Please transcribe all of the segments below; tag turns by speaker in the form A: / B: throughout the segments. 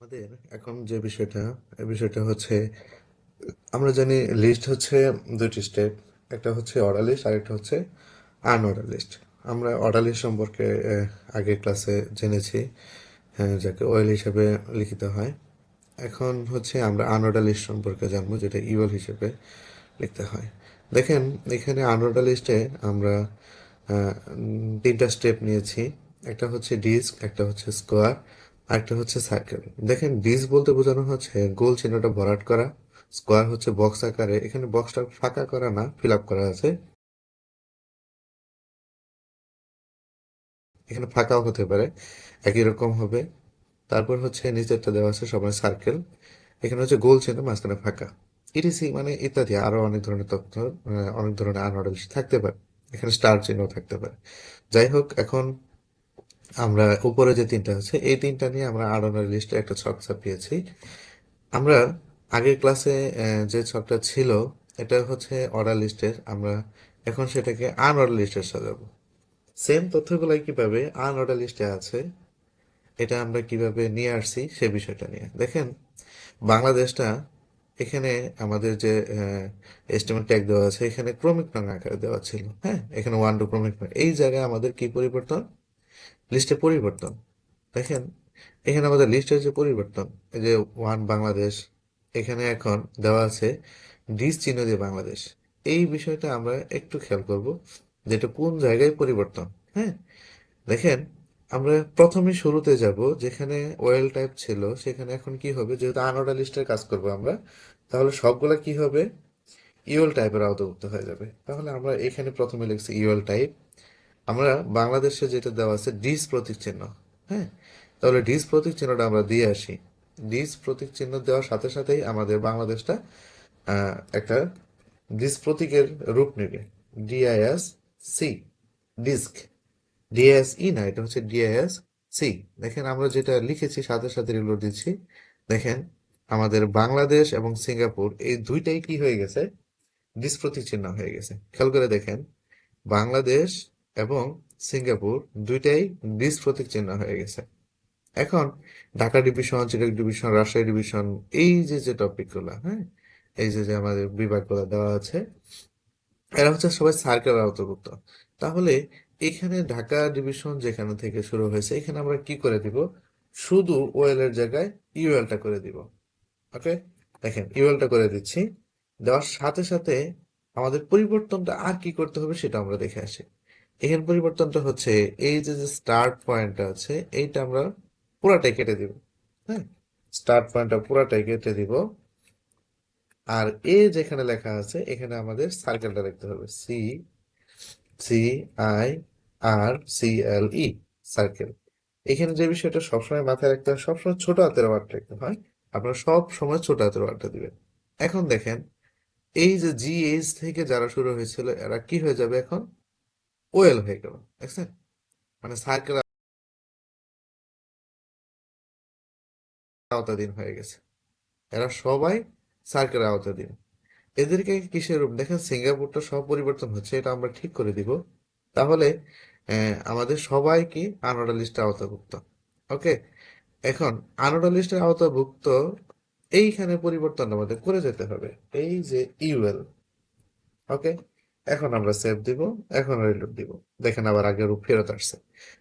A: আমাদের এখন যে বিষয়টা এই বিষয়টা হচ্ছে আমরা জানি লিস্ট হচ্ছে দুইটি স্টেপ। একটা হচ্ছে অর্ডার লিস্ট আর একটা হচ্ছে আনঅর্ডার লিস্ট। আমরা অর্ডার লিস্ট সম্পর্কে আগের ক্লাসে জেনেছি, যাকে ওয়েল হিসেবে লিখিত হয়। এখন হচ্ছে আমরা আনঅর্ডার লিস্ট সম্পর্কে জানবো, যেটা ইউএল হিসেবে লিখতে হয়। দেখেন, এখানে আনঅর্ডার লিস্টে আমরা তিনটা স্টেপ নিয়েছি। একটা হচ্ছে ডিস্ক, একটা হচ্ছে স্কোয়ার, আর একটা হচ্ছে সার্কেল। দেখেন, ডিস্ক বলতে বোঝানো হচ্ছে গোল চিহ্নটা ভরাট করা। স্কোয়ার হচ্ছে বক্স আকারে, এখানে বক্সটা ফাঁকা করা না, ফিল আপ করা আছে। এখানে ফাঁকাও হতে পারে, একই রকম হবে। তারপর হচ্ছে নিচেরটা দেওয়া আছে সবাই সার্কেল, এখানে হচ্ছে গোল চিহ্ন, মাঝখানে ফাঁকা। ইটিসি মানে ইত্যাদি আরো অনেক ধরনের তথ্য, অনেক ধরনের আনঅর্ডার লিস্ট থাকতে পারে। এখানে স্টার চিহ্ন থাকতে পারে। যাই হোক, এখন আমরা উপরে যে তিনটা আছে এই তিনটা নিয়ে আমরা আনঅর্ডার লিস্টে একটা ছক ছাপিয়েছি। আমরা আগের ক্লাসে যে ছকটা ছিল এটা হচ্ছে অর্ডার লিস্টের, আমরা এখন সেটাকে আনঅর্ডার লিস্টে সাজাবো। সেম তথ্যগুলাই কিভাবে আনঅর্ডার লিস্টে আছে এটা আমরা কিভাবে নিয়ে আসছি সে বিষয়টা নিয়ে দেখেন। বাংলাদেশটা এখানে আমাদের যে এস্টিমেট ট্যাগ দেওয়া আছে এখানে ক্রমিক নং আকারে দেওয়া ছিল। হ্যাঁ, এখানে 1 টু ক্রমিক নং, এই জায়গায় আমাদের কি পরিবর্তন, লিস্টে পরিবর্তন। দেখেন, এখানে আমাদের লিস্টের যে পরিবর্তন, এই যে 1 বাংলাদেশ, এখানে এখন দেওয়া আছে ডিস চিহ্ন দিয়ে বাংলাদেশ। এই বিষয়টা আমরা একটু খেয়াল করব, যেটা কোন জায়গায় পরিবর্তন। হ্যাঁ, দেখেন, আমরা প্রথমে শুরুতে যাব যেখানে ওয়েল টাইপ ছিল, সেখানে এখন কি হবে, যেহেতু আনঅর্ডার লিস্টের কাজ করব আমরা, তাহলে সবগুলা কি হবে, ইউএল টাইপের আওতাভুক্ত হয়ে যাবে। তাহলে আমরা এখানে প্রথমে লিখছি ইউএল টাইপ। আমরা বাংলাদেশে যেটা দেওয়া আছে ডিস প্রতীক চিহ্ন। হ্যাঁ, তাহলে ডিস প্রতীক চিহ্নটা আমরা দিয়ে আসি। ডিস প্রতীক চিহ্ন দেওয়ার সাথে সাথেই আমাদের বাংলাদেশটা একটা ডিস প্রতীকের রূপ নেবে। D I S C, disc. D S E না, এটা হচ্ছে ডিএস সি। দেখেন, আমরা যেটা লিখেছি সাথে সাথে রিলোড দিচ্ছি। দেখেন, আমাদের বাংলাদেশ এবং সিঙ্গাপুর এই দুইটাই কি হয়ে গেছে, ডিস প্রতীক চিহ্ন হয়ে গেছে। খেয়াল করে দেখেন, বাংলাদেশ এবং সিঙ্গাপুর দুইটাই ডিস প্রতীক চিহ্ন হয়ে গেছে। এখন Dhaka division, Chittagong division, Rajshahi division, এই যে যে টপিকগুলো, হ্যাঁ, এই যে যে আমাদের বিভাগগুলো দেওয়া আছে, এরা হচ্ছে সবাই সার্কেলের আওতাভুক্ত। তাহলে এখানে ঢাকা ডিভিশন যেখানে থেকে শুরু হয়েছে, এখানে আমরা কি করে দিব, শুধু ওয়েল এর জায়গায় ইউএলটা করে দিব। ওকে, দেখেন ইউএলটা করে দিচ্ছি। দেওয়ার সাথে সাথে আমাদের পরিবর্তনটা আর কি করতে হবে সেটা আমরা দেখে আসি। এখানে পরিবর্তনটা হচ্ছে এই যে যে স্টার্ট পয়েন্টটা আছে এইটা আমরা পুরাটাই কেটে দিব। হ্যাঁ, স্টার্ট পয়েন্টটা পুরাটাই কেটে দিব। আর এ যেখানে লেখা আছে এখানে আমাদের সার্কেলটা লিখতে হবে, C C I R C L E, circle. এখানে যে বিষয়টা সবসময় মাথায় রাখতে হয়, সবসময় ছোট হাতের ওয়ার্ড রাখতে হয়। আপনারা সব সময় ছোট হাতের ওয়ার্ডটা দিবেন। এখন দেখেন, এই যে জি এইচ থেকে যারা শুরু হয়েছিল এরা কি হয়ে যাবে এখন, ওয়েল হয়ে গেল। দেখছেন, মানে সার্কেল আওতাধীন হয়ে গেছে। এরা সবাই সার্কেলের আওতাধীন। এদেরকে কিসের রূপ, দেখেন সিঙ্গাপুরটা সব পরিবর্তন হচ্ছে, এটা আমরা ঠিক করে দিব। তাহলে আমাদের সবাই কি আনঅর্ডার লিস্টে আওতাভুক্ত। ওকে, এখন আনঅর্ডার লিস্টের আওতাভুক্ত এইখানে পরিবর্তন আমাদের করে যেতে হবে, এই যে ইউএল। ওকে, এখন আমরা সেভ দিব, এখন রিলোড দিব। দেখেন, আবার আগের রূপ ফেরত আসছে।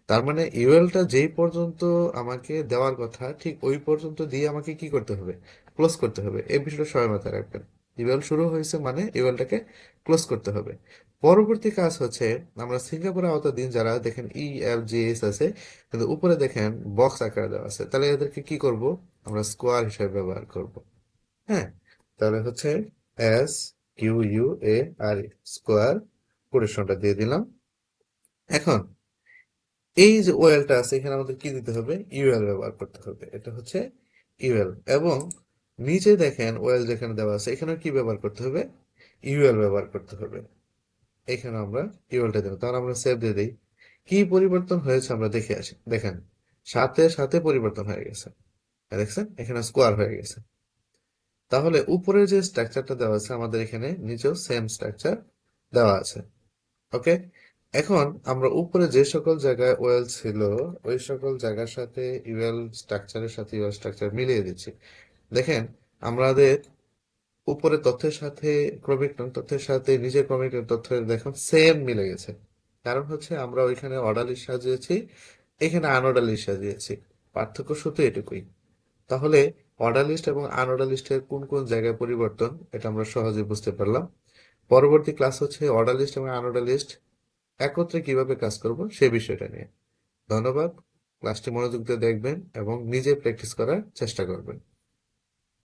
A: তার মানে ইউএলটা যেই পর্যন্ত আমাকে দেওয়ার কথা ঠিক ওই পর্যন্ত দিয়ে আমাকে কি করতে হবে, ক্লোজ করতে হবে। এই বিষয়টা সবাই মাথায় রাখবেন। ইউএল শুরু হয়েছে মানে ইউএলটাকে ক্লোজ করতে হবে। পরবর্তী কাজ হচ্ছে, আমরা সিঙ্গাপুরের আওতাধীন যারা দেখেন ই এফ জি এস আছে, কিন্তু উপরে দেখেন বক্স আকারে দেওয়া আছে, তাহলে এদেরকে কি করব, আমরা স্কোয়ার হিসেবে ব্যবহার করব। হ্যাঁ, তাহলে হচ্ছে S Q U A R square, পরিশ্রমটা দিয়ে দিলাম। এখন এই যে ওয়েলটা আছে এখানে আমাদের কি দিতে হবে, ইউএল ব্যবহার করতে হবে। এটা হচ্ছে ইউএল। এবং নিচে দেখেন ওয়েল যেখানে দেওয়া আছে এখানে কি ব্যবহার করতে হবে, ইউএল ব্যবহার করতে হবে। এখানে আমরা ইউএলটা দেবো। তাহলে আমরা সেভ দিয়ে দিই। কি পরিবর্তন হয়েছে আমরা দেখে আসি। দেখেন, সাথে সাথে পরিবর্তন হয়ে গেছে। দেখছেন, এখানে স্কোয়ার হয়ে গেছে। তাহলে উপরে যে স্ট্রাকচারটা দেওয়া আছে আমাদের এখানে নিচেও সেম স্ট্রাকচার দেওয়া আছে। ওকে, এখন আমরা উপরে যে সকল জায়গায় ওয়েল ছিল ওই সকল জায়গার সাথে ইউএল স্ট্রাকচারের সাথে ইউএল স্ট্রাকচার মিলিয়ে দিচ্ছি। দেখেন আমাদের উপরে তথ্যের সাথে ক্রমিক নং তথ্যের সাথে নিজের ক্রমিক নং তথ্যের দেখুন সেম মিলে গেছে। কারণ হচ্ছে আমরা ওইখানে অর্ডার লিস্ট সাজিয়েছি, এখানে আনঅর্ডার লিস্ট সাজিয়েছি। পার্থক্য শুধু এটুকুই। তাহলে অর্ডার লিস্ট এবং আনঅর্ডার লিস্টের কোন কোন জায়গায় পরিবর্তন এটা আমরা সহজে বুঝতে পারলাম। পরবর্তী ক্লাস হচ্ছে অর্ডার লিস্ট এবং আনঅর্ডার লিস্ট একত্রে কিভাবে কাজ করব সেই বিষয়টা নিয়ে। ধন্যবাদ। ক্লাসটি মনোযোগ দিয়ে দেখবেন এবং নিজে প্র্যাকটিস করার চেষ্টা করবেন।